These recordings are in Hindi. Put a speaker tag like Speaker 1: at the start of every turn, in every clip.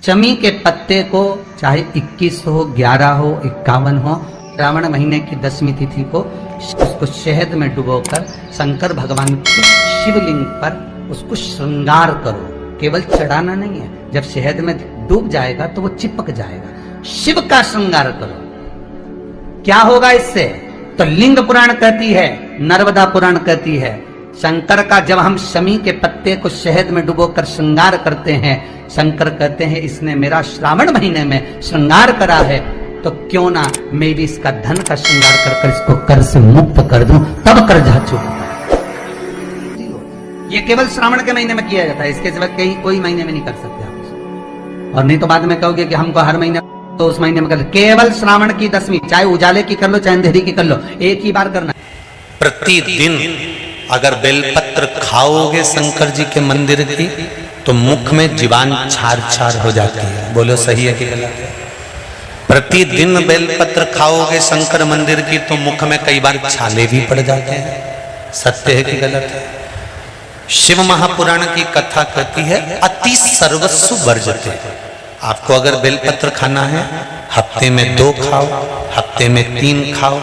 Speaker 1: शमी के पत्ते को चाहे 21 हो, 11 हो, 51 हो, श्रावण महीने की 10वीं तिथि को उसको शहद में डुबोकर शंकर भगवान के शिवलिंग पर उसको श्रृंगार करो। केवल चढ़ाना नहीं है, जब शहद में डूब जाएगा तो वो चिपक जाएगा। शिव का श्रृंगार करो। क्या होगा इससे? तो लिंग पुराण कहती है, नर्मदा पुराण कहती है, शंकर का जब हम शमी के पत्ते को शहद में डुबोकर श्रृंगार करते हैं, शंकर कहते हैं इसने मेरा श्रावण महीने में श्रृंगार करा है, तो क्यों ना मैं भी इसका धन का श्रृंगार कर कर इसको कर से मुक्त कर दूं, तब कर जा चुका। ये केवल श्रावण के महीने में किया जाता है, इसके सिवा कहीं कोई महीने में नहीं कर सकते आप। और नहीं तो बाद में कहोगे कि हमको हर महीने, तो उस महीने में कर, केवल श्रावण की 10वीं, चाहे उजाले की कर लो चाहे अंधेरी की कर लो, एक ही बार करना।
Speaker 2: प्रतिदिन अगर बेलपत्र खाओगे शंकर जी के मंदिर की, तो मुख में जीवान छार छार हो जाती है। बोलो सही है कि गलत है? प्रतिदिन बेलपत्र खाओगे शंकर मंदिर की, तो मुख में कई बार छाले भी पड़ जाते हैं। सत्य है कि गलत है? शिव महापुराण की कथा कहती है अति सर्वस्व वर्जते। आपको अगर बेलपत्र खाना है, हफ्ते में 2 खाओ, हफ्ते में 3 खाओ।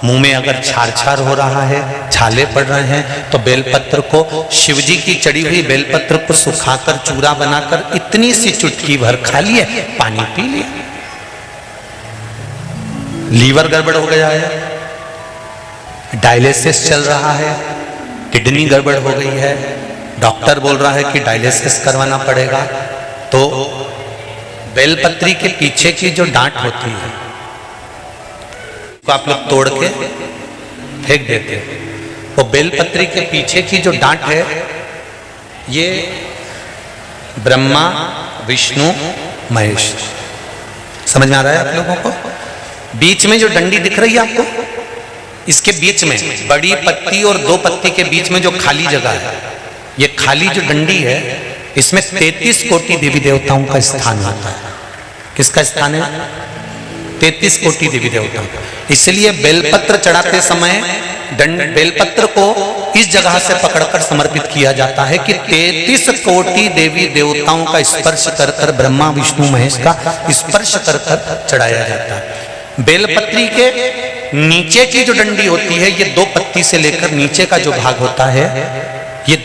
Speaker 2: मुंह में अगर छार छार हो रहा है, छाले पड़ रहे हैं, तो बेलपत्र को, शिवजी की चढ़ी हुई बेलपत्र को सुखाकर चूरा बनाकर इतनी सी चुटकी भर खा लिए, पानी पी लिया। लीवर गड़बड़ हो गया है, डायलिसिस चल रहा है, किडनी गड़बड़ हो गई है, डॉक्टर बोल रहा है कि डायलिसिस करवाना पड़ेगा, तो बेलपत्री के पीछे की जो डांट होती है तो आप लोग तोड़ के फेंक देते हैं। वो बेलपत्री के पीछे की जो डांट है, ये ब्रह्मा विष्णु महेश, समझ में आ रहा है आप लोगों को? बीच में जो डंडी दिख रही है आपको, इसके बीच में बड़ी पत्ती और 2 पत्ती के बीच में जो खाली जगह है, ये खाली जो डंडी है, इसमें 33 कोटि देवी देवताओं का स्थान होता है। किसका स्थान है? 33 कोटि देवी देवताओं का। इसलिए बेलपत्र चढ़ाते समय बेलपत्र को इस जगह से पकड़कर समर्पित किया जाता है कि 33 कोटि देवी देवताओं का स्पर्श कर कर, ब्रह्मा विष्णु महेश का स्पर्श कर कर चढ़ाया जाता है। बेलपत्री के नीचे की जो डंडी होती है, ये 2 पत्ती से लेकर नीचे का जो भाग होता है, ये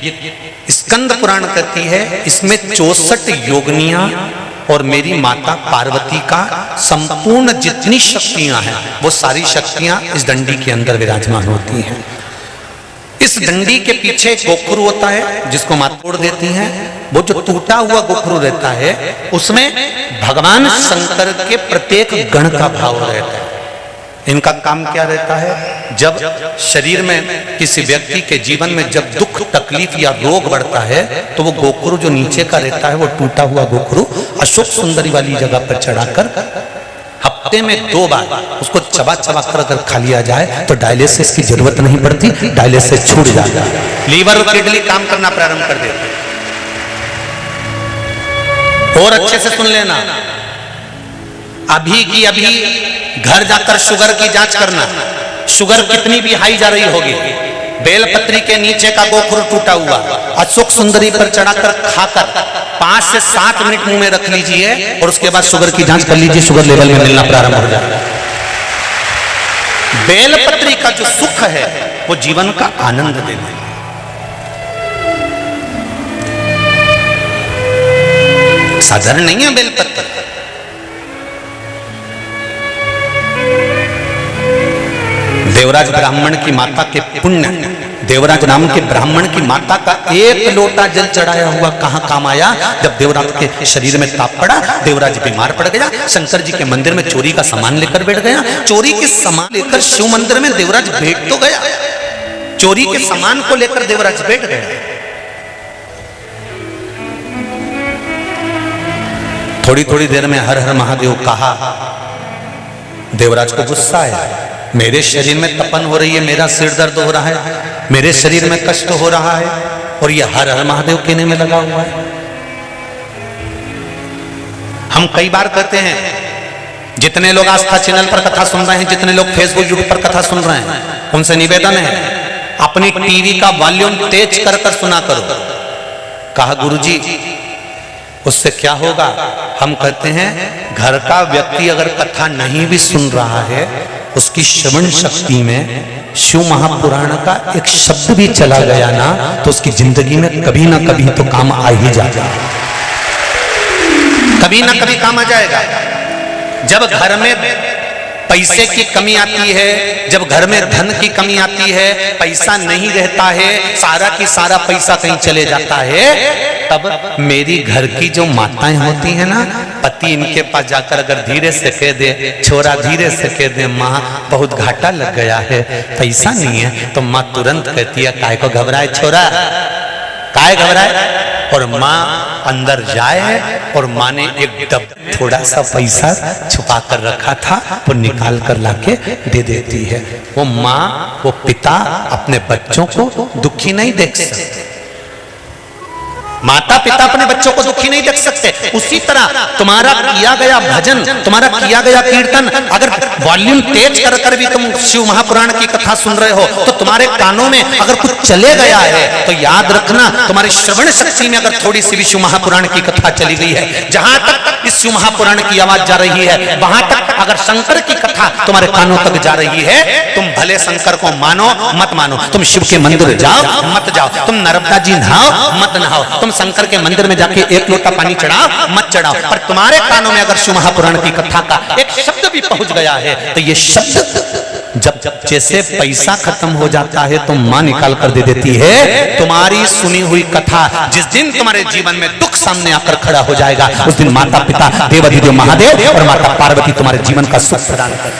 Speaker 2: स्कंद पुराण कहती है इसमें 64 योगनियां और मेरी माता पार्वती का संपूर्ण जितनी शक्तियां हैं, वो सारी शक्तियां इस डंडी के अंदर विराजमान होती हैं। इस डंडी के पीछे एक गोखरू होता है जिसको माता तोड़ देती हैं। वो जो टूटा हुआ गोखरू रहता है, उसमें भगवान शंकर के प्रत्येक गण का भाव रहता है। इनका काम क्या रहता है? जब शरीर में किसी व्यक्ति के जीवन में जब दुख तकलीफ या रोग बढ़ता है, तो वो गोखरू जो नीचे का रहता है, वो टूटा हुआ गोखरू अशोक सुंदरी वाली जगह पर चढ़ाकर हफ्ते में 2 बार उसको चबा चबा कर अगर खा लिया जाए, तो डायलिसिस की जरूरत नहीं पड़ती, डायलिसिस छूट जाता है, लीवर और किडनी काम करना प्रारंभ कर देते हैं। और अच्छे से सुन लेना, अभी की अभी घर जाकर शुगर की जांच करना। शुगर कितनी भी हाई जा रही होगी, बेलपत्री के नीचे का गोखरू टूटा हुआ अशोक सुंदरी पर चढ़ाकर खाकर 5 से 7 मिनट मुंह में रख लीजिए और उसके बाद शुगर की जांच कर लीजिए, शुगर लेवल में मिलना प्रारंभ हो जाएगा। बेलपत्री का जो सुख है, वो जीवन का आनंद देना है। साधारण नहीं है बेलपत्र। देवराज ब्राह्मण की माता के पुण्य, देवराज नाम के ब्राह्मण की माता का 1 लोटा जल चढ़ाया हुआ कहां काम आया? जब देवराज के शरीर में ताप पड़ा, देवराज बीमार पड़ गया, शंकर जी के मंदिर में चोरी का सामान लेकर बैठ गया। चोरी के सामान लेकर शिव मंदिर में देवराज बैठ तो गया, चोरी के सामान को लेकर देवराज बैठ गया। थोड़ी थोड़ी देर में हर हर महादेव कहा। देवराज को गुस्सा आया, मेरे शरीर में तपन हो रही है, मेरा सिर दर्द हो रहा है, मेरे शरीर में कष्ट हो रहा है, और ये हर हर महादेव कहने में लगा हुआ है। हम कई बार कहते हैं, जितने लोग आस्था चैनल पर कथा सुन रहे हैं, जितने लोग फेसबुक यूट्यूब पर कथा सुन रहे हैं, उनसे निवेदन है अपनी टीवी का वॉल्यूम तेज कर कर सुना करो। कहा गुरुजी उससे क्या होगा? हम कहते हैं घर का व्यक्ति अगर कथा नहीं भी सुन रहा है, उसकी श्रवण शक्ति में शिव महापुराण का एक शब्द भी चला गया ना, तो उसकी जिंदगी में कभी ना कभी तो काम आ ही जाएगा, कभी ना कभी काम आ जाएगा। जब घर में पैसे की कमी आती है, जब घर में धन की कमी आती है, पैसा नहीं रहता है, सारा की सारा पैसा कहीं चले जाता है, तब मेरी घर की जो माताएं होती हैं ना, पति इनके पास जाकर अगर धीरे से कह दे, छोरा धीरे से कह दे, माँ बहुत घाटा लग गया है, पैसा नहीं है, तो माँ तुरंत कहती है काय को घबराए छोरा, काय घबराए। और माँ अंदर जाए और माँ ने एक डब थोड़ा सा पैसा छुपा कर रखा था, वो निकाल कर लाके दे देती है। वो माँ, वो पिता अपने बच्चों को दुखी नहीं देख सकते, माता पिता अपने बच्चों को दुखी नहीं देख सकते। उसी तरह तुम्हारा किया गया भजन, तुम्हारा किया गया कीर्तन, अगर वॉल्यूम तेज कर कर भी तुम शिव महापुराण की कथा सुन रहे हो, तो तुम्हारे कानों में अगर कुछ चले गया है, तो याद रखना तुम्हारी श्रवण शक्ति में अगर थोड़ी सी भी शिव महापुराण की कथा चली गई है, जहां तक इस शिव महापुराण की आवाज जा रही है, वहां तक अगर शंकर की कथा तुम्हारे कानों तक जा रही है, तुम भले शंकर को मानो मत मानो, तुम शिव के मंदिर जाओ मत जाओ, तुम नर्मदा जी नहाओ मत नहाओ, तुम शंकर के मंदिर में जाके एक लोटा पानी चढ़ाओ मत चढ़ाओ, पर तुम्हारे कानों में अगर शिव महापुराण की कथा का एक शब्द भी पहुंच गया है, तो ये शब्द जब जैसे पैसा खत्म हो जाता है तो मां निकाल कर दे देती है। तुम्हारी सुनी हुई कथा जिस दिन तुम्हारे जीवन में दुख सामने आकर खड़ा हो जाएगा, उस दिन माता पिता देवाधिदेव महादेव और माता पार्वती तुम्हारे जीवन का सुख प्रदान करें।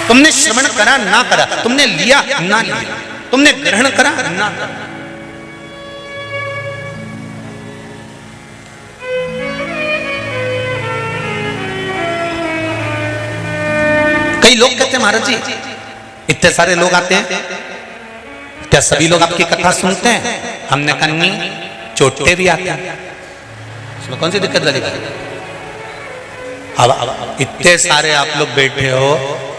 Speaker 2: तुमने श्रवण करा ना करा, तुमने लिया ना लिया, तुमने ग्रहण करा ना करा, कई लोग कहते हैं महाराज जी इतने सारे लोग आते हैं, क्या सभी लोग आपकी कथा सुनते हैं? हमने कहा नहीं, चोटे भी आते हैं, इसमें कौन सी दिक्कत लगी? अब इतने सारे आप लोग बैठे हो,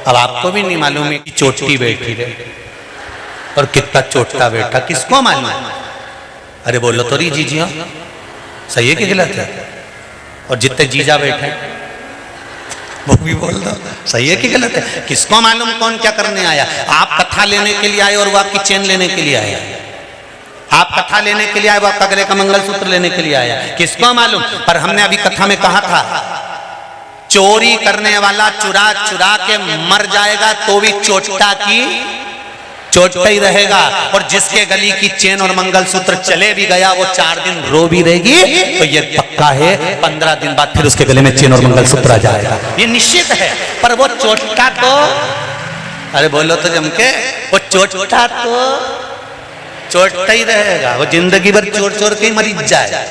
Speaker 2: अब आपको भी नहीं मालूम है कि चोटी बैठी है और कितना चोटा बैठा, किसको मालूम? अरे बोलो तो री जीजिया, सही है कि गलत है? और जितने जीजा बैठे वो भी बोल दो, सही है कि गलत है? किसको मालूम कौन क्या करने आया? आप कथा लेने के लिए आए और वो आपकी चेन लेने के लिए आया, आप कथा लेने के लिए आए, वो आपका गले का मंगलसूत्र लेने के लिए आया, किसको मालूम? पर हमने अभी कथा में कहा था, चोरी करने वाला चुरा चुरा के मर जाएगा तो भी चोटा की चोटा ही रहेगा, और जिसके गली की चेन और मंगलसूत्र चले भी गया वो 4 दिन रो भी रहेगी, तो ये पक्का है 15 दिन बाद फिर उसके गले में चेन और मंगलसूत्र आ जाएगा, ये निश्चित है। पर वो चोटा तो, अरे बोलो तो जम के, वो चोटा तो चोटा ही रहेगा, वो जिंदगी भर चोर चोर के ही मरी जाए।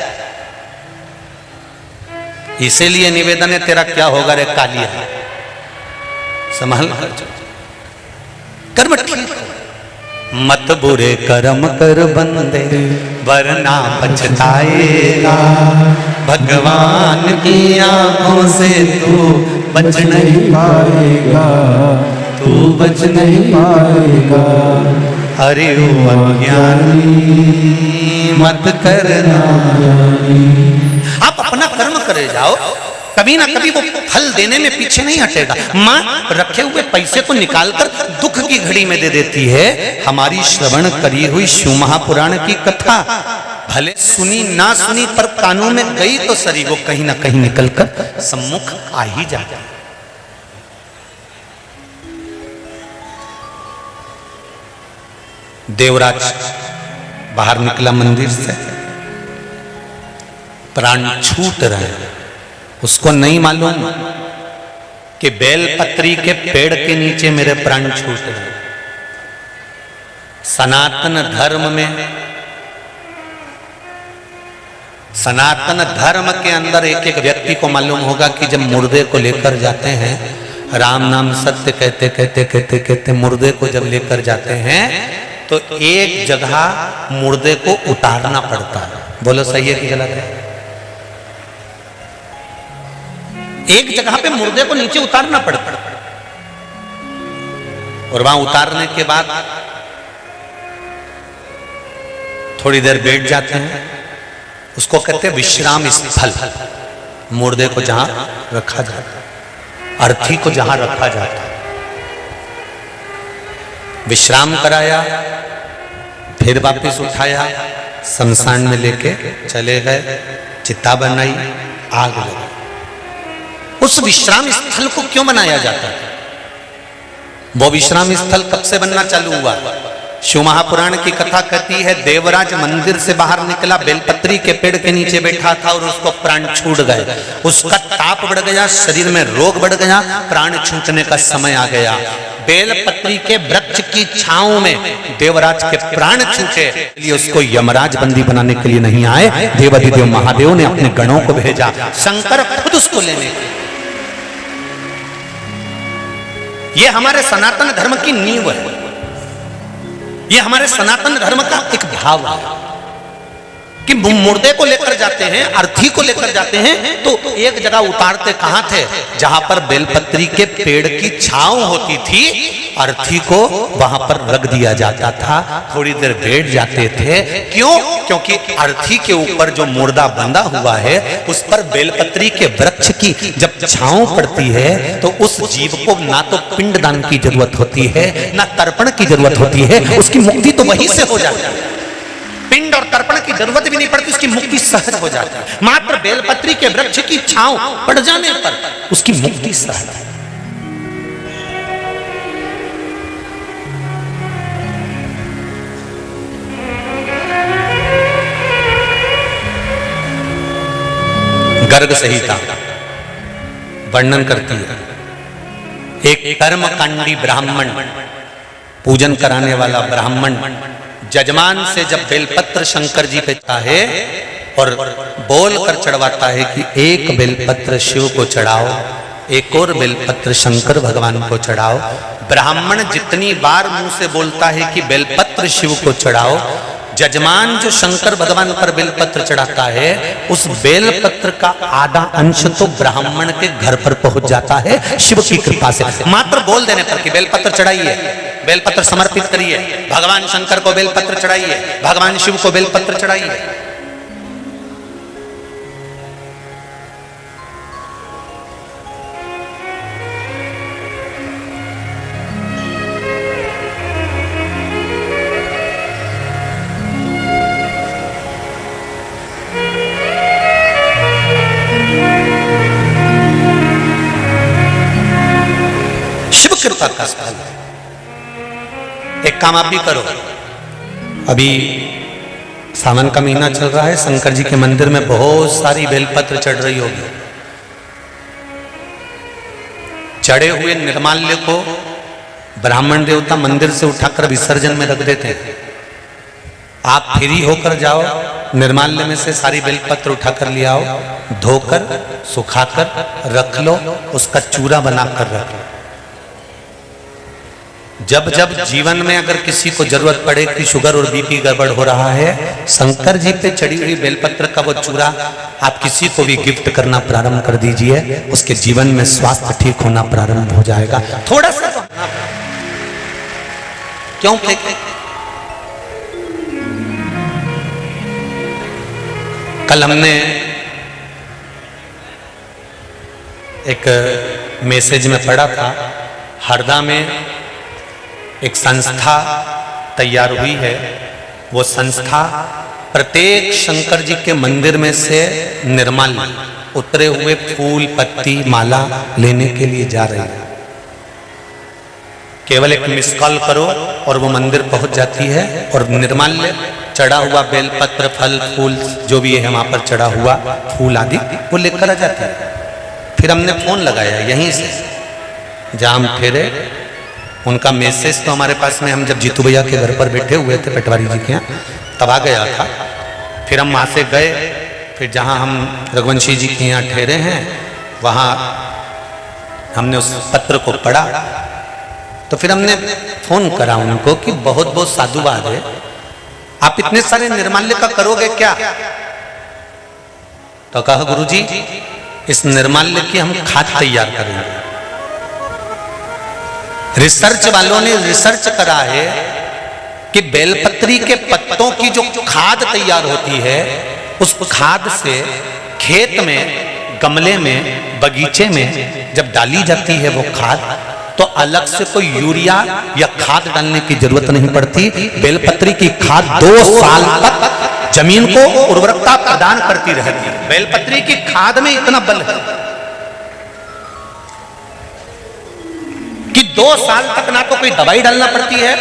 Speaker 2: इसीलिए निवेदन है, तेरा क्या होगा रे कालिया, संभाल कर्म ठीक, मत बुरे कर्म कर बंदे वरना पछताएगा, भगवान की आंखों से तू बच नहीं पाएगा, तू बच नहीं पाएगा, अरे ओ अज्ञानी मत करना। आप अपना कर्म करे जाओ, कभी ना कभी वो फल देने में पीछे नहीं हटेगा। माँ रखे हुए पैसे को निकालकर दुख की घड़ी में दे देती है। हमारी श्रवण करी हुई शिव महापुराण की कथा भले सुनी ना सुनी, पर कानों में गई तो सरी, वो कहीं ना कहीं निकलकर सम्मुख आ ही जाता। देवराज बाहर निकला मंदिर से, प्राण छूट रहे, उसको नहीं मालूम कि बेलपत्री के पेड़ के नीचे मेरे प्राण छूट रहे। सनातन धर्म में, सनातन धर्म के अंदर एक एक व्यक्ति को मालूम होगा कि जब मुर्दे को लेकर जाते हैं, राम नाम सत्य कहते कहते कहते कहते मुर्दे को जब लेकर जाते हैं, तो एक जगह मुर्दे को उतारना पड़ता है। बोलो सही है कि गलत है? एक जगह पे मुर्दे को नीचे उतारना पड़ता है, और वहां उतारने के बाद थोड़ी देर बैठ जाते हैं, उसको कहते हैं विश्राम स्थल। मुर्दे को जहां रखा जाता है, अर्थी को जहां रखा जाता है। विश्राम कराया, फिर वापस उठाया, शमशान में लेके चले गए, चिता बनाई, आग लगाई। उस विश्राम स्थल को क्यों बनाया जाता है? वो विश्राम स्थल कब से बनना चालू हुआ? शिव महापुराण की कथा कहती है, देवराज मंदिर से बाहर निकला, बेलपत्री के पेड़ के नीचे बैठा था और उसको प्राण छूट गए। उसका ताप बढ़ गया, शरीर में रोग बढ़ गया, प्राण छूटने का समय आ गया। बेलपत्री के वृक्ष की छांव में देवराज के प्राण छूटे, इसलिए उसको यमराज बंदी बनाने के लिए नहीं आए, देवाधिदेव महादेव ने अपने गणों को भेजा, शंकर खुद उसको लेने के। ये हमारे सनातन धर्म की नींव है, ये हमारे सनातन धर्म का एक भाव है कि मुर्दे को लेकर जाते हैं, अर्थी को लेकर जाते हैं, तो एक जगह उतारते कहां थे? जहां पर बेलपत्री के पेड़ की छांव होती थी, अर्थी को वहां पर रख दिया जाता था, थोड़ी देर बैठ जाते थे। क्यों? क्योंकि अर्थी के ऊपर जो मुर्दा बंधा हुआ है, उस पर बेलपत्री के वृक्ष की जब छांव पड़ती है, तो उस जीव को ना तो पिंडदान की जरूरत होती है, ना तर्पण की जरूरत होती है, उसकी मुक्ति तो वहीं से हो जाती है। पिंड और तर्पण की जरूरत भी नहीं पड़ती, उसकी मुक्ति सहज हो जाती है। मात्र बेलपत्री के वृक्ष की छांव पड़ जाने पर उसकी मुक्ति सहज है। गर्ग संहिता वर्णन करती है, एक कर्मकांडी ब्राह्मण, पूजन कराने वाला ब्राह्मण जजमान से जब बेलपत्र शंकर जी पे चाहे और बोल कर चढ़वाता है कि एक बेलपत्र शिव को चढ़ाओ, एक और बेलपत्र शंकर भगवान को चढ़ाओ। ब्राह्मण जितनी बार मुंह से बोलता है कि बेलपत्र शिव को चढ़ाओ, जजमान जो शंकर भगवान पर बेलपत्र चढ़ाता है, उस बेलपत्र का आधा अंश तो ब्राह्मण के घर पर पहुंच जाता है शिव की कृपा से। मात्र बोल देने पर कि बेलपत्र चढ़ाइए, बेलपत्र समर्पित करिए, भगवान शंकर को बेलपत्र चढ़ाइए, भगवान शिव को बेलपत्र चढ़ाइए। शिव कृपा का स्थल है। एक काम आप भी करो, अभी सावन का महीना चल रहा है, शंकर जी के मंदिर में बहुत सारी बेलपत्र चढ़ रही होगी। चढ़े हुए निर्माल्य को ब्राह्मण देवता मंदिर से उठाकर विसर्जन में रख देते हैं। आप फ्री होकर जाओ, निर्माल्य में से सारी बेलपत्र उठाकर ले आओ, धोकर सुखाकर रख लो, उसका चूरा बनाकर रख लो। जब जब जीवन में अगर किसी को जरूरत पड़े कि शुगर और बीपी गड़बड़ हो रहा है, शंकर जी पे चढ़ी हुई बेलपत्र का वो चूरा आप किसी को भी गिफ्ट करना प्रारंभ कर दीजिए, उसके जीवन में स्वास्थ्य ठीक होना प्रारंभ हो जाएगा। थोड़ा सा तो क्यों फेंके? कल हमने एक मैसेज में पढ़ा था, हरदा में एक संस्था तैयार हुई है। वो संस्था प्रत्येक शंकर जी के मंदिर में से निर्माल्य, उतरे हुए फूल, पत्ती, माला लेने के लिए जा रही है। केवल एक मिस कॉल करो और वो मंदिर पहुंच जाती है और निर्माल्य, चढ़ा हुआ बेलपत्र, फल फूल जो भी है वहां पर चढ़ा हुआ फूल आदि वो लेकर आ जाती है। फिर हमने फोन लगाया यहीं से जहां हम ठहरे, उनका मैसेज तो हमारे पास में, हम जब जीतू भैया के घर पर बैठे हुए थे पटवारी जी के यहाँ, तब आ गया था। फिर हम वहाँ से गए, फिर जहाँ हम रघुवंशी जी के यहाँ ठहरे हैं वहाँ हमने उस पत्र को पढ़ा। तो फिर हमने फोन करा उनको कि बहुत बहुत साधुवाद है, आप इतने सारे निर्माल्य का करोगे क्या? तो कहा गुरुजी इस निर्माल्य की हम खाद तैयार करेंगे। रिसर्च वालों ने रिसर्च करा है कि बेलपत्री के पत्तों की जो खाद तैयार होती है उस खाद से खेत में, गमले में, बगीचे में जब डाली जाती है वो खाद, तो अलग से कोई यूरिया या खाद डालने की जरूरत नहीं पड़ती। बेलपत्री की खाद 2 साल तक जमीन को उर्वरकता प्रदान करती रहती है। बेलपत्री की खाद में इतना बल है कि 2 साल तक ना तो कोई दवाई डालना पड़ती है,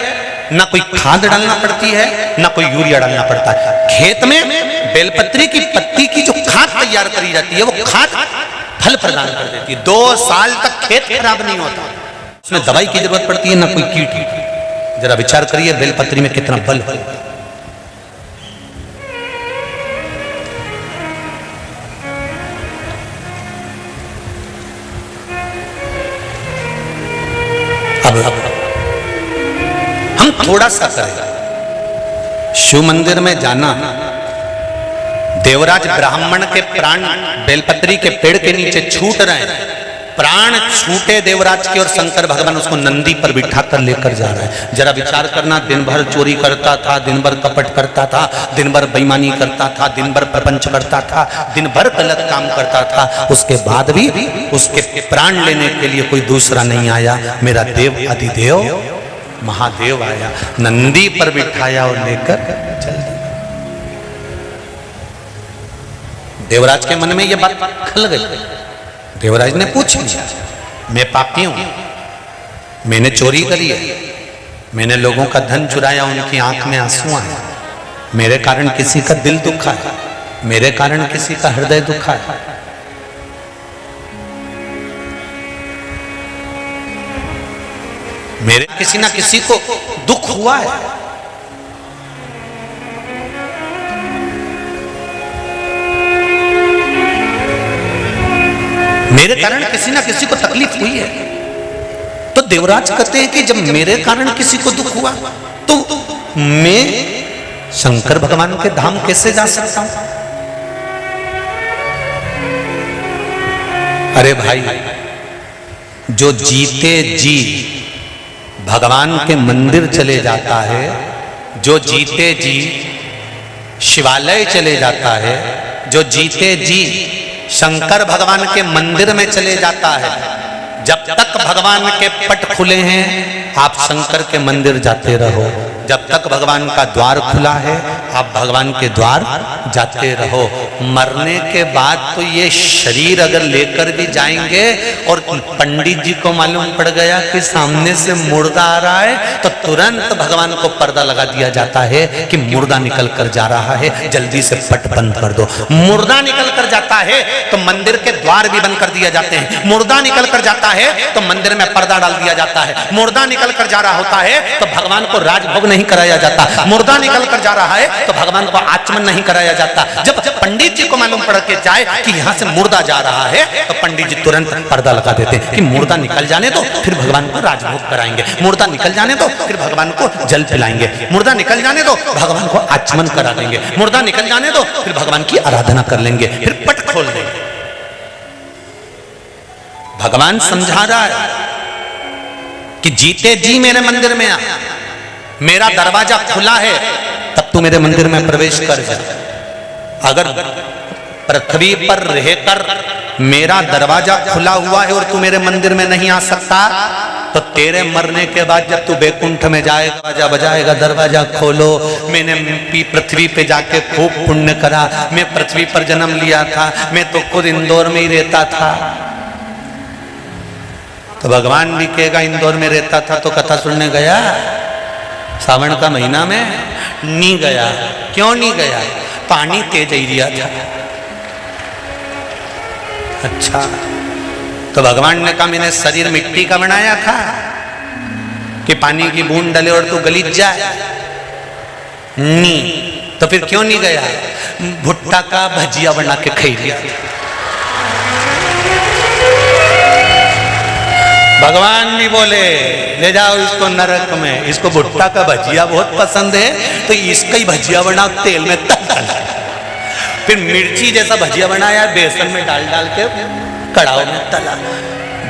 Speaker 2: ना कोई खाद डालना पड़ती है, ना कोई यूरिया डालना पड़ता है। खेत में बेलपत्री की पत्ती की जो खाद तैयार करी जाती है, वो खाद फल प्रदान कर देती है। 2 साल तक खेत खराब नहीं होता, उसमें दवाई की जरूरत पड़ती है, ना कोई कीट। जरा विचार करिए बेलपत्री में कितना बल है। अब हम थोड़ा सा करें, शिव मंदिर में जाना, देवराज ब्राह्मण के प्राण बेलपत्री के पेड़ के नीचे छूट रहे हैं, प्राण छूटे देवराज के, और शंकर भगवान उसको नंदी पर बिठा कर लेकर जा रहे हैं। जरा विचार करना, दिन भर चोरी करता था, दिन भर कपट करता था, दिन भर बेईमानी करता था, दिन भर प्रपंच करता था, दिन भर गलत काम करता था, उसके बाद भी उसके प्राण लेने के लिए कोई दूसरा नहीं आया। मेरा देव अधिदेव महादेव आया, नंदी पर बिठाया और लेकर चल दिया। देवराज के मन में यह बात खल गई। देवराज ने पूछ लिया, मैं पापी हूं, मैंने चोरी करी है, मैंने लोगों का धन चुराया, उनकी आंख में आंसू आए, मेरे कारण किसी का दिल दुखा है, मेरे कारण किसी का हृदय दुखा है। मेरे किसी ना किसी को दुख हुआ है। मेरे कारण किसी ना किसी को तकलीफ हुई है। तो देवराज कहते हैं कि जब मेरे कारण किसी को दुख हुआ तो मैं शंकर भगवान के धाम कैसे जा सकता हूं? अरे भाई, जो जीते जी भगवान के मंदिर चले जाता है, जो जीते जी शिवालय चले जाता है, जो जीते जी शंकर भगवान के मंदिर में चले जाता है, जब तक भगवान के पट खुले हैं आप शंकर के मंदिर जाते रहो। जब तक भगवान का द्वार खुला है आप भगवान के द्वार जाते रहो। मरने के बाद तो ये शरीर अगर लेकर भी जाएंगे और पंडित जी को मालूम पड़ गया कि सामने से मुर्दा आ रहा है तो तुरंत भगवान को पर्दा लगा दिया जाता है कि मुर्दा निकल कर जा रहा है, जल्दी से पट बंद कर दो। मुर्दा निकल कर जाता है तो मंदिर के द्वार भी बंद कर दिए जाते हैं। मुर्दा निकल कर जाता है तो मंदिर में पर्दा डाल दिया जाता है। मुर्दा निकल कर जा रहा होता है तो भगवान को राजभोग नहीं कराया जाता। मुर्दा निकल कर जा रहा है तो भगवान को आचमन नहीं कराया जाता। जब पंडित जी को मालूम पड़ के जाए कि यहाँ से मुर्दा जा रहा है तो पंडित जी तुरंत पर्दा लगा देते हैं कि मुर्दा निकल जाने दो फिर भगवान को राजभोग कराएंगे, मुर्दा निकल जाने दो फिर भगवान को जल पिलाएंगे, मुर्दा निकल जाने दो भगवान को आचमन करा देंगे, मुर्दा निकल जाने दो फिर भगवान की आराधना कर लेंगे, फिर पट खोल देंगे। भगवान समझा रहा है कि जीते जी मेरे मंदिर में आ, मेरा दरवाजा खुला है तब तू मेरे मंदिर में प्रवेश कर जा। अगर पृथ्वी पर रहकर मेरा दरवाजा खुला हुआ है और तू मेरे मंदिर में नहीं आ सकता तो तेरे मरने के बाद जब तू बैकुंठ में जाएगा, दरवाजा बजाएगा, दरवाजा खोलो, मैंने पृथ्वी पे जाके खूब पुण्य करा, मैं पृथ्वी पर जन्म लिया था, मैं तो खुद इंदौर में ही रहता था। तो भगवान भी कहेगा इंदौर में रहता था तो कथा सुनने गया सावन का महीना में? नहीं गया। क्यों नहीं गया? पानी तेज एरिया था। अच्छा, तो भगवान ने कहा मैंने शरीर मिट्टी का बनाया था कि पानी की बूंद डले और तू गलीच जाए? नहीं। तो फिर क्यों नहीं गया? भुट्टा का भजिया बना के खाई लिया। भगवान नहीं बोले ले जाओ इसको नरक में, इसको भुट्टा का भजिया बहुत पसंद है तो इसका ही भजिया बनाओ, तेल में तल। फिर मिर्ची जैसा भजिया बनाया बेसन में डाल डाल के कड़ाव में तला।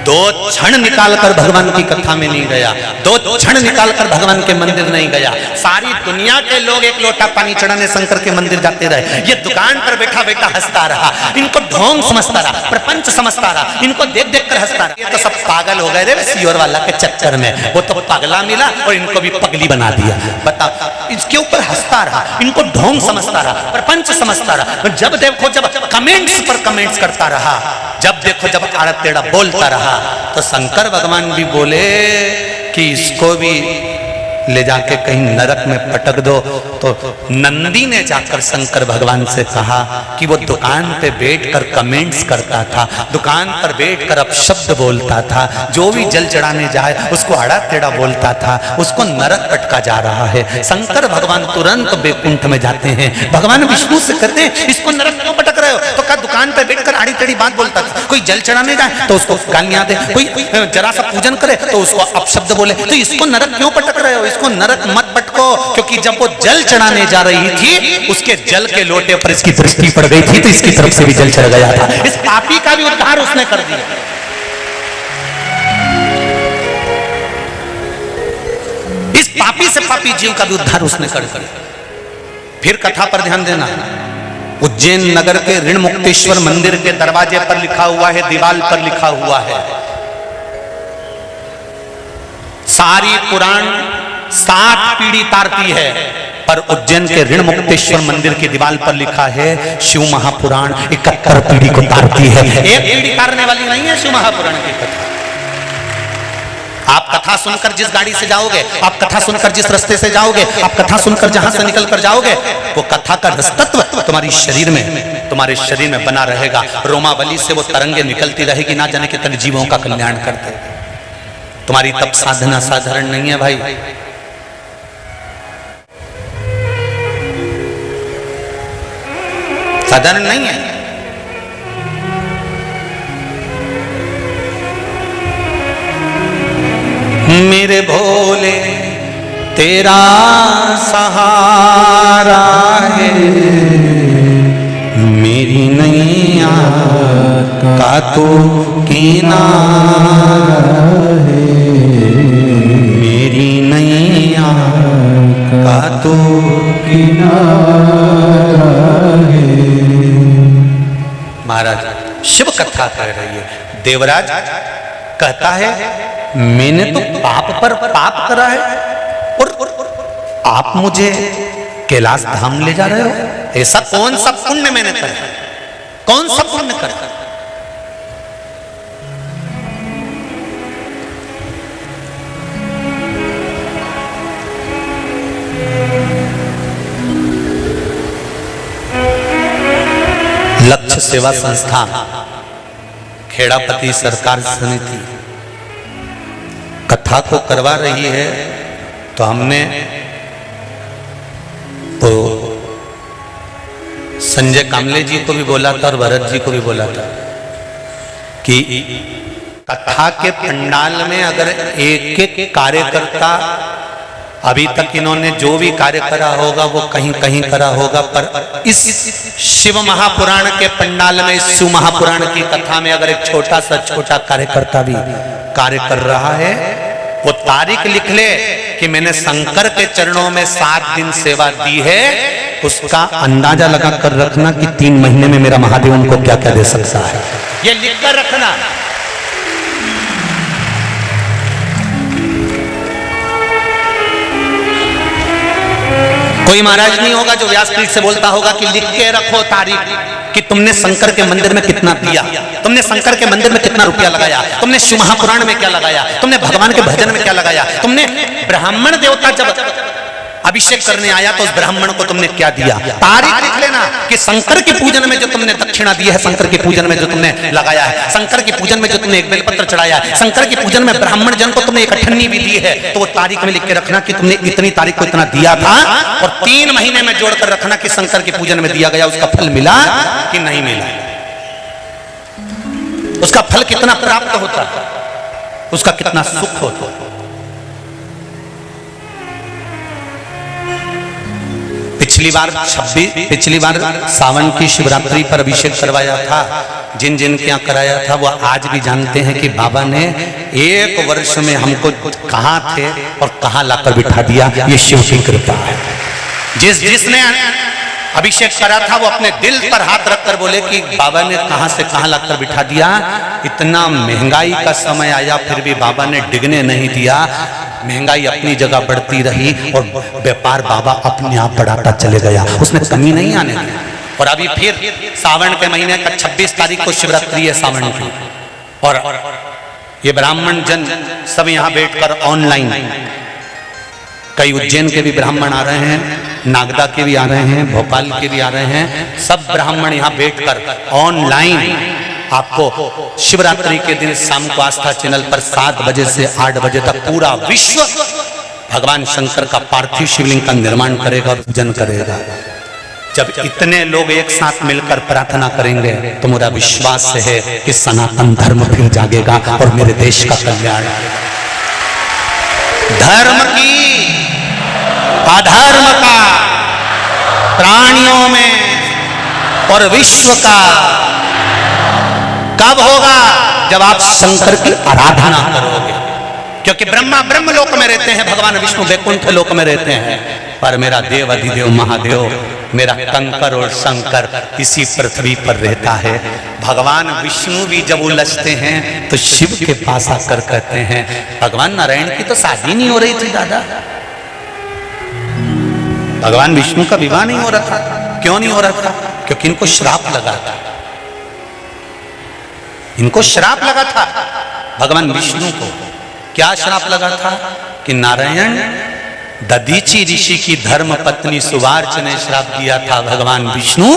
Speaker 2: दो क्षण निकालकर भगवान की कथा में नहीं गया, 2 क्षण निकालकर भगवान के मंदिर नहीं गया। सारी दुनिया के लोग एक लोटा पानी चढ़ाने शंकर के मंदिर जाते रहे, ये दुकान पर बैठा बैठा हंसता रहा, इनको ढोंग समझता रहा, प्रपंच समझता रहा, इनको देख देख कर हंसता रहा। ये तो सब पागल हो गए रे सियोर वाला के चक्कर में, वो तो पगला मिला और इनको भी पगली बना दिया। बताओ, इसके ऊपर हंसता रहा, इनको ढोंग समझता रहा, प्रपंच समझता रहा। जब देखो जब कमेंट्स पर कमेंट्स करता रहा, जब देखो जब आड़ा टेढ़ा बोलता रहा, तो शंकर भगवान भी बोले कि इसको भी ले जाके कहीं नरक में पटक दो। तो नंदी ने जाकर शंकर भगवान से कहा कि वो दुकान पे बैठकर कमेंट्स करता था, दुकान पर बैठकर अपशब्द बोलता था, जो भी जल चढ़ाने जाए उसको आड़ा टेढ़ा बोलता था, उसको नरक पटका जा रहा है। शंकर भगवान तुरंत बैकुंठ में जाते हैं, भगवान विष्णु से कहते हैं इसको नरक क्यों पटक रहे हो? तो कहा दुकान पे बैठकर आड़ी टेढ़ी बात बोलता था, कोई जल चढ़ाने जाए तो उसको गालियां दे, कोई जरा सा पूजन करे तो उसको अपशब्द बोले, तो इसको नरक क्यों पटक रहे हो? इसको नरक मत पटको, क्योंकि जब वो जल चढ़ाने जा रही थी उसके जल के लोटे पर इसकी दृष्टि पड़ गई थी, तो इसकी तरफ से भी जल चढ़ गया था। इस पापी का भी उद्धार उसने कर दिया। इस पापी से पापी जीव का भी उद्धार उसने कर दिया। फिर कथा पर ध्यान देना, उज्जैन नगर के ऋण मुक्तेश्वर मंदिर के दरवाजे पर लिखा हुआ है, दीवाल पर लिखा हुआ है, सारी पुराण 7 पीढ़ी तारती है, पर उज्जैन के ऋण मुक्तेश्वर मंदिर की दीवार पर लिखा है शिव महापुराण 71 पीढ़ी को तारती है। एक पीढ़ी तारने वाली नहीं है शिव महापुराण की कथा। आप कथा सुनकर जिस गाड़ी से जाओगे, आप कथा सुनकर जिस रास्ते से जाओगे, आप कथा सुनकर जहां से निकल कर जाओगे, वो कथा का रसतत्व तुम्हारी शरीर में, तुम्हारे शरीर में बना रहेगा। रोमावली से वो तरंगे निकलती रहेगी, ना जाने कितने जीवों का कल्याण करते। तुम्हारी तप साधना साधारण नहीं है भाई। साधारण नहीं है। मेरे भोले तेरा सहारा है, मेरी नैया का तो किनारा है, मेरी नैया का तो किनारा है। महाराज शिव कथा कह रही है, देवराज कहता है मैंने तो पाप पर पाप करा है और आप मुझे कैलाश धाम ले जा रहे हो? ऐसा कौन सा पुण्य मैंने करा? कौन सा पुण्य करा? लक्ष्य सेवा संस्थान खेड़ापति सरकार समिति कथा को करवा रही है, तो हमने तो संजय कामले जी को भी बोला था और भरत जी को भी बोला था कि कथा के पंडाल में अगर एक एक कार्यकर्ता, अभी तक इन्होंने जो भी कार्य करा होगा वो कहीं कहीं करा होगा, पर इस शिव महापुराण के पंडाल में, इस शिव महापुराण की कथा में अगर एक छोटा सा छोटा कार्यकर्ता भी कार्य कर रहा है, वो तारीख लिख ले कि मैंने शंकर के चरणों में 7 दिन सेवा दी है, उसका अंदाजा लगा कर रखना कि 3 महीने में मेरा महादेव उनको क्या क्या दे सकता है। ये लिख कर रखना। कोई महाराज नहीं होगा जो व्यासपीठ से बोलता होगा कि लिख के रखो तारीख कि तुमने शंकर के मंदिर में कितना दिया, तुमने शंकर के मंदिर में कितना रुपया लगाया, तुमने शिव महापुराण में क्या लगाया, तुमने भगवान के भजन में क्या लगाया, तुमने ब्राह्मण देवता जब अभिषेक करने आया तो उस ब्राह्मण को तुमने क्या दिया। तारीख लिख लेना कि शंकर के पूजन में जो तुमने दक्षिणा दी है, शंकर के पूजन में जो तुमने लगाया है, शंकर के पूजन में जो तुमने एक बेलपत्र चढ़ाया है, शंकर के पूजन में ब्राह्मण जन को तुमने एक अठन्नी भी दी है, तो वो तारीख में लिख के रखना कि तुमने इतनी तारीख को इतना दिया था, और 3 महीने में जोड़कर रखना कि शंकर के पूजन में दिया गया उसका फल मिला कि नहीं मिला, उसका फल कितना प्राप्त होता, उसका कितना सुख होता। पिछली बार सावन की शिवरात्रि पर अभिषेक करवाया था, जिन जिन के यहाँ कराया था वो आज भी जानते हैं कि बाबा ने 1 वर्ष में हमको कहाँ थे और कहाँ लाकर बिठा दिया। ये शिव की कृपा है। जिसने अभिषेक करा था वो अपने दिल पर हाथ रखकर बोले कि बाबा ने कहां से कहां लाकर बिठा दिया। इतना महंगाई का समय आया फिर भी बाबा ने डिगने नहीं दिया। महंगाई अपनी जगह बढ़ती रही और व्यापार बाबा अपने आप बढ़ाता चले गया, उसने कमी नहीं आने दी। और अभी फिर सावन के महीने का 26 तारीख को शिवरात्रि है सावन की, और ये ब्राह्मण जन सब यहाँ बैठकर ऑनलाइन, कई उज्जैन के भी ब्राह्मण आ रहे हैं, नागदा के भी आ रहे हैं, भोपाल के भी आ रहे हैं, सब ब्राह्मण यहाँ बैठकर ऑनलाइन आपको शिवरात्रि के दिन शाम को आस्था चैनल पर 7 बजे से 8 बजे तक पूरा विश्व भगवान शंकर का पार्थिव शिवलिंग का निर्माण करेगा और पूजन करेगा। जब इतने लोग एक साथ मिलकर प्रार्थना करेंगे तो मेरा विश्वास है कि सनातन धर्म फिर जागेगा और मेरे देश का कल्याण। धर्म की अधर्म का, प्राणियों में और विश्व का कब होगा? जब आप शंकर की आराधना करोगे। क्योंकि ब्रह्मा ब्रह्म लोक में रहते हैं, भगवान विष्णु वैकुंठ लोक में रहते हैं, पर मेरा देव अधिदेव महादेव, मेरा कंकर और शंकर इसी पृथ्वी पर रहता है। भगवान विष्णु भी जब उलझते हैं तो शिव के पास आकर कहते हैं, भगवान नारायण की तो शादी नहीं हो रही थी दादा, भगवान विष्णु का विवाह नहीं हो रहा था। क्यों नहीं हो रहा था? क्योंकि इनको श्राप लगा था। इनको श्राप लगा था भगवान विष्णु को। क्या श्राप लगा था? कि नारायण दधीची ऋषि की धर्म पत्नी सुवार्च ने श्राप दिया था, भगवान विष्णु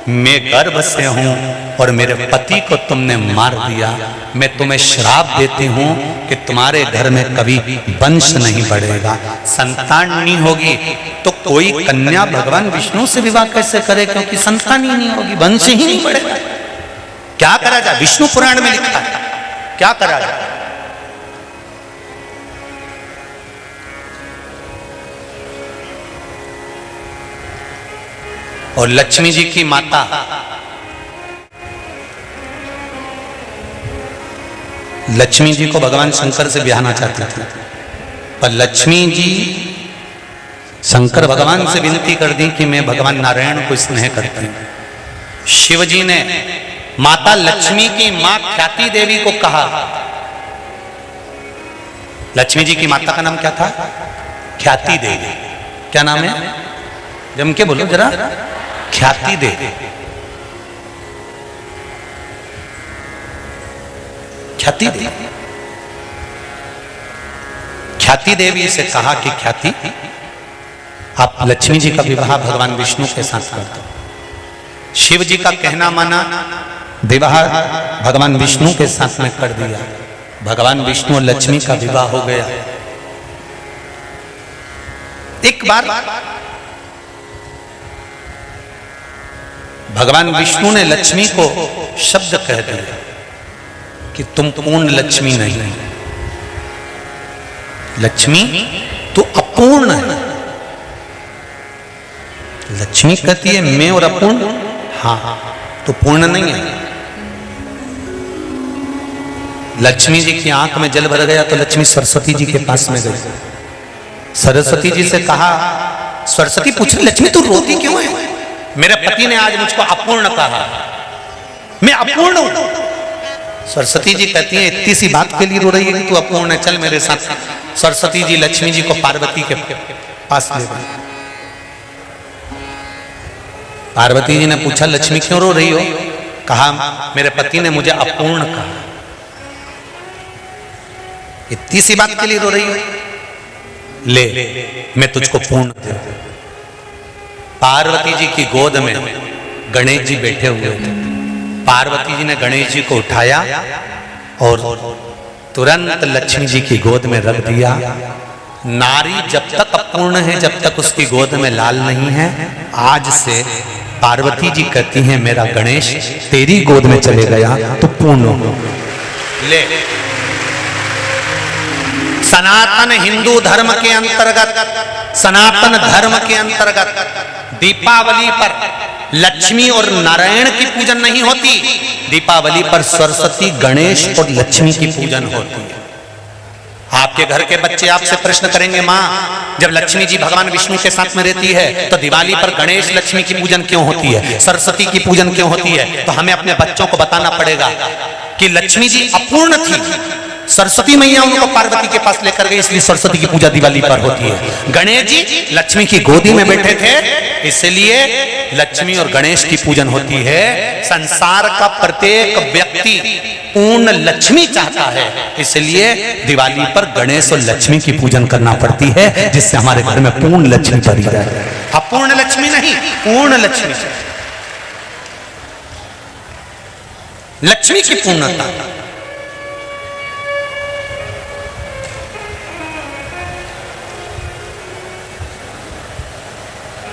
Speaker 2: मैं गर्भ से हूं और मेरे पति को तुमने मार दिया, मैं तुम्हें श्राप देती हूं कि तुम्हारे घर में कभी वंश नहीं बढ़ेगा, संतान नहीं होगी। तो कोई कन्या भगवान विष्णु से विवाह कैसे करे? क्योंकि संतान ही नहीं होगी, वंश ही नहीं बढ़ेगा। क्या करा जाए? विष्णु पुराण में लिखा है, क्या करा जाए? और लक्ष्मी जी की माता लक्ष्मी जी को भगवान शंकर से ब्याहना चाहती थी, पर लक्ष्मी जी शंकर भगवान से विनती कर दी कि मैं भगवान नारायण को स्नेह करती हूं। शिव जी ने माता लक्ष्मी की मां ख्याति देवी को कहा, लक्ष्मी जी की माता का नाम क्या था? ख्याति देवी। क्या नाम है? जम के बोलो जरा। ख्याति देवी। ख्याति देवी। ख्याति देवी से कहा कि ख्याति आप लक्ष्मी जी का विवाह भगवान विष्णु के साथ कर दो। शिव जी का कहना माना, विवाह भगवान विष्णु के साथ में कर दिया। भगवान विष्णु और लक्ष्मी का विवाह हो गया। एक बार भगवान विष्णु ने लक्ष्मी को शब्द कह दिया कि तुम पूर्ण लक्ष्मी नहीं, लक्ष्मी तो अपूर्ण है। लक्ष्मी कहती है मैं और अपूर्ण, हाँ तो पूर्ण नहीं है। लक्ष्मी जी की आंख में जल भर गया तो लक्ष्मी सरस्वती जी के पास में गई। सरस्वती जी से कहा, सरस्वती पूछ रही लक्ष्मी तू रोती क्यों है? मेरे पति ने आज मुझको अपूर्ण कहा, मैं अपूर्ण हूं। सरस्वती जी कहती है इतनी सी बात के लिए रो रही है कि तू अपूर्ण है, चल मेरे साथ। सरस्वती जी लक्ष्मी जी को पार्वती के पास ले गई। पार्वती जी ने पूछा लक्ष्मी क्यों रो रही हो? कहा मेरे पति ने मुझे अपूर्ण कहा। इतनी सी बात के लिए रो रही हो? ले मैं तुझको पूर्ण दे। पार्वती जी की गोद में गणेश जी बैठे हुए थे। पार्वती जी ने गणेश जी को उठाया और तुरंत लक्ष्मी जी की गोद में रख दिया। नारी जब तक अपूर्ण है, जब तक उसकी गोद में लाल नहीं है, आज से पार्वती जी कहती हैं मेरा गणेश तेरी गोद में चले गया तो पूर्ण हो। ले सनातन हिंदू धर्म के अंतर्गत, सनातन धर्म के अंतर्गत दीपावली पर लक्ष्मी और नारायण की पूजन नहीं होती, दीपावली पर सरस्वती, गणेश और लक्ष्मी की पूजन होती है। आपके घर के बच्चे आपसे प्रश्न करेंगे, माँ जब लक्ष्मी जी भगवान विष्णु के साथ में रहती है तो दिवाली पर गणेश लक्ष्मी की पूजन क्यों होती है, सरस्वती की पूजन क्यों होती है? तो हमें अपने बच्चों को बताना पड़ेगा कि लक्ष्मी जी अपूर्ण थी, सरस्वती मैया उनको पार्वती के पास लेकर गई, इसलिए सरस्वती की पूजा दिवाली पर होती है। गणेश जी लक्ष्मी की गोदी में बैठे थे, इसलिए लक्ष्मी और गणेश की पूजन होती है। संसार का प्रत्येक व्यक्ति पूर्ण लक्ष्मी चाहता है, इसलिए दिवाली पर गणेश और लक्ष्मी की पूजन करना पड़ती है, जिससे हमारे घर में पूर्ण लक्ष्मी भरी जाए। अपूर्ण लक्ष्मी नहीं, पूर्ण लक्ष्मी, लक्ष्मी की पूर्णता।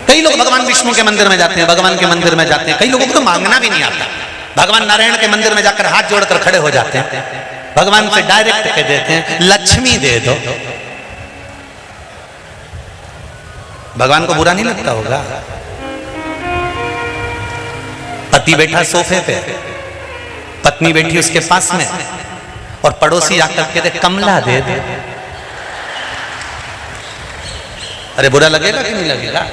Speaker 2: कई लोग भगवान विष्णु के मंदिर में जाते हैं, भगवान के मंदिर में जाते हैं, कई लोगों को तो मांगना भी नहीं आता, भगवान नारायण के मंदिर में जाकर हाथ जोड़कर खड़े हो जाते हैं, भगवान से डायरेक्ट कह देते हैं लक्ष्मी दे दो। भगवान को बुरा नहीं लगता होगा? पति बैठा सोफे पे, पत्नी बैठी उसके पास में, और पड़ोसी आकर कहते कमला दे दे। अरे बुरा लगेगा कि नहीं लगेगा?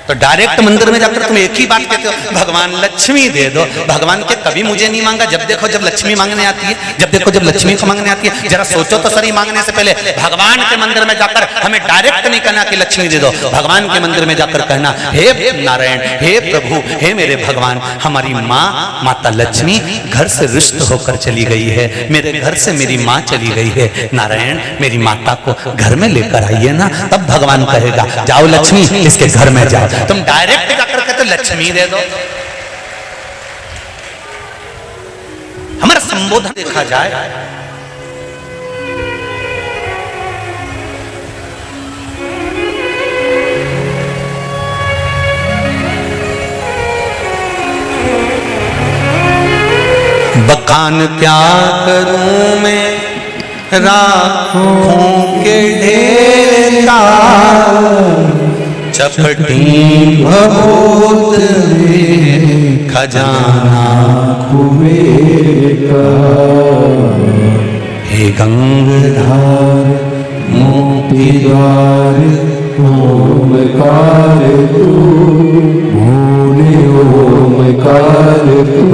Speaker 2: तो डायरेक्ट मंदिर में जाकर तुम एक ही बात कहते हो, भगवान लक्ष्मी दे दो। भगवान के कभी मुझे नहीं मांगा, जब देखो जब लक्ष्मी मांगने आती है, जब देखो जब लक्ष्मी को मांगने आती है। जरा सोचो तो सही, मांगने से पहले भगवान के मंदिर में जाकर हमें डायरेक्ट नहीं कहना कि लक्ष्मी दे दो, भगवान के मंदिर में जाकर कहना हे नारायण, हे प्रभु, हे मेरे भगवान, हमारी माँ माता लक्ष्मी घर से रुष्ट होकर चली गई है, मेरे घर से मेरी माँ चली गई है, नारायण मेरी माता को घर में लेकर आइए ना। तब भगवान कहेगा जाओ लक्ष्मी इसके घर में जाओ। तुम डायरेक्ट जाकर कहते लक्ष्मी दे दो। हमारा संबोधन देखा जाए, बखान क्या करूं मैं राखों के ढेर का, चपटी भभूत में खजाना कुबेर का। हे गंगाधार मोती द्वार
Speaker 3: ओमकार तू, बोले ओमकार तू,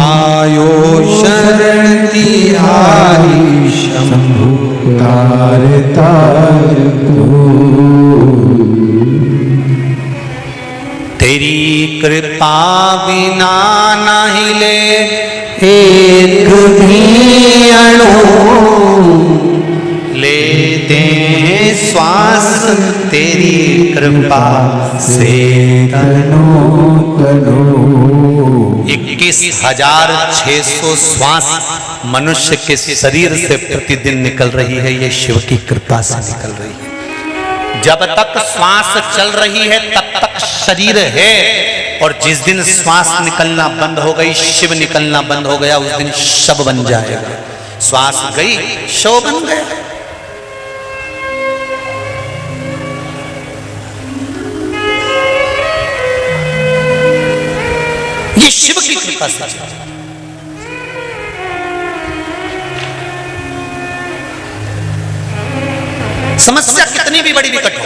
Speaker 2: आयो शरण तिहारी शंभु
Speaker 3: तार तार तू।
Speaker 2: तेरी कृपा बिना न हिले एक भी अणु, लेते श्वास तेरी कृपा से
Speaker 3: तनो तनो।
Speaker 2: 21,600 श्वास मनुष्य के शरीर से प्रतिदिन निकल रही है, ये शिव की कृपा से निकल रही है। जब तक श्वास चल रही है तब तक शरीर है, और जिस दिन श्वास निकलना बंद हो गई, शिव निकलना बंद हो गया, उस दिन शव बन जाएगा। श्वास गई शव बन गया। ये शिव की कृपा से। समस्या कितनी भी बड़ी विकट हो,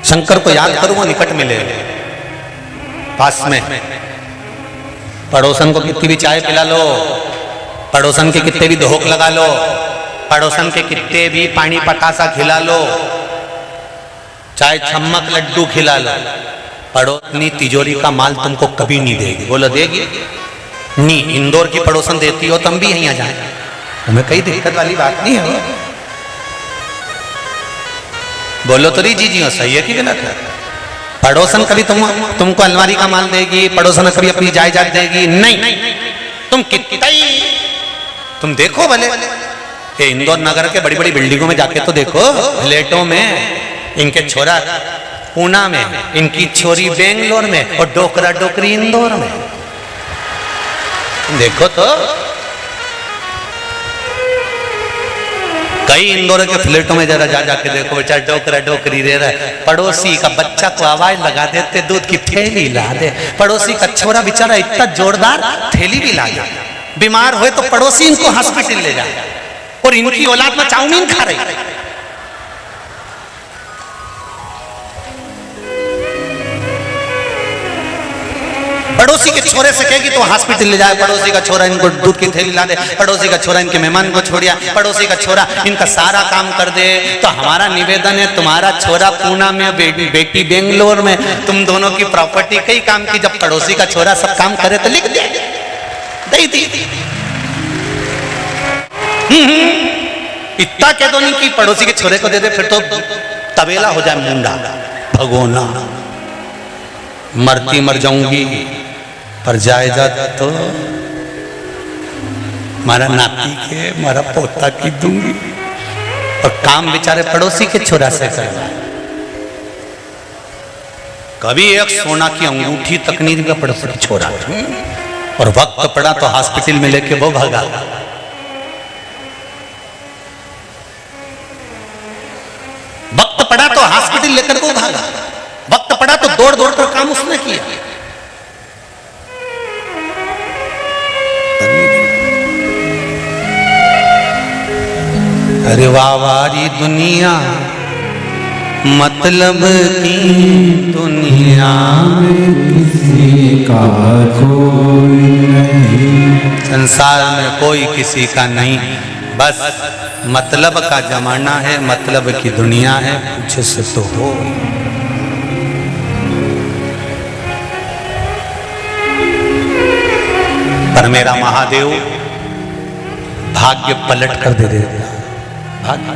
Speaker 2: शंकर को याद करो वो निकट मिले पास में। पड़ोसन को कितनी भी चाय पिला लो, पड़ोसन के कितने भी धोख लगा लो, पड़ोसन के कितने भी पानी पतासा खिला लो, चाहे छम्मक लड्डू खिला लो, पड़ोसनी तिजोरी का माल तुमको कभी नहीं देगी। बोलो देगी? नहीं। इंदौर की पड़ोसन देती हो तुम भी यहीं आ जाए, हमें कई दिक्कत वाली बात नहीं है। बोलो तो जी जी सही है कि गलत है? पड़ोसन कभी तुमको अलमारी का माल देगी, पड़ोसन कभी अपनी जायदाद देगी नहीं। तुम कितना ही तुम देखो भले, ये इंदौर नगर के बड़ी बड़ी बिल्डिंगों में जाके तो देखो, फ्लैटों में इनके छोरा पूना में, इनकी छोरी बेंगलोर में, और डोकरा डोकरी इंदौर में। देखो तो कई इंदौर के फ्लैटों में जरा जा जाके देखो बेचारा डोकरा डोकरी दे रहा है, पड़ोसी का बच्चा को आवाज लगा देते दूध की थैली ला दे, पड़ोसी का छोरा बेचारा इतना जोरदार थैली भी ला जाए, बीमार हुए तो पड़ोसी इनको हॉस्पिटल ले जाए, और इनकी औलाद में चाउमीन खा रही। पड़ोसी के छोरे से कहेगी तो हॉस्पिटल ले जाए, पड़ोसी का छोरा इनको दूध की थैली ला दे, पड़ोसी का छोरा इनके मेहमान को छोड़िया, पड़ोसी का छोरा इनका सारा काम कर दे। तो हमारा निवेदन है, तुम्हारा छोरा पूना में, बेटी बेंगलोर में, तुम दोनों की प्रॉपर्टी कई काम की, जब पड़ोसी का छोरा सब काम करे तो लिख दे दी। इतना कह दो नहीं कि पड़ोसी के छोरे को दे दे, फिर तो तबेला हो जाए मुंडा भगोना, मरती मर जाऊंगी पर जायदाद तो मारा नाती के, मारा पोता की दूंगी, और काम बेचारे पड़ोसी के छोरा से करवा। कभी एक सोना की अंगूठी तक नहीं देगा पड़ोसी की छोरा, और वक्त पड़ा तो हॉस्पिटल में लेके वो भागा। वक्त पड़ा तो हॉस्पिटल लेकर वो भागा, वक्त पड़ा तो दौड़ दौड़ कर काम उसने किया। अरे वावारी दुनिया मतलब की दुनिया,
Speaker 3: किसी का कोई नहीं,
Speaker 2: संसार में कोई किसी का नहीं, बस मतलब का जमाना है, मतलब की दुनिया है, जिससे तो हो। पर मेरा महादेव भाग्य पलट कर दे देता, भाग्य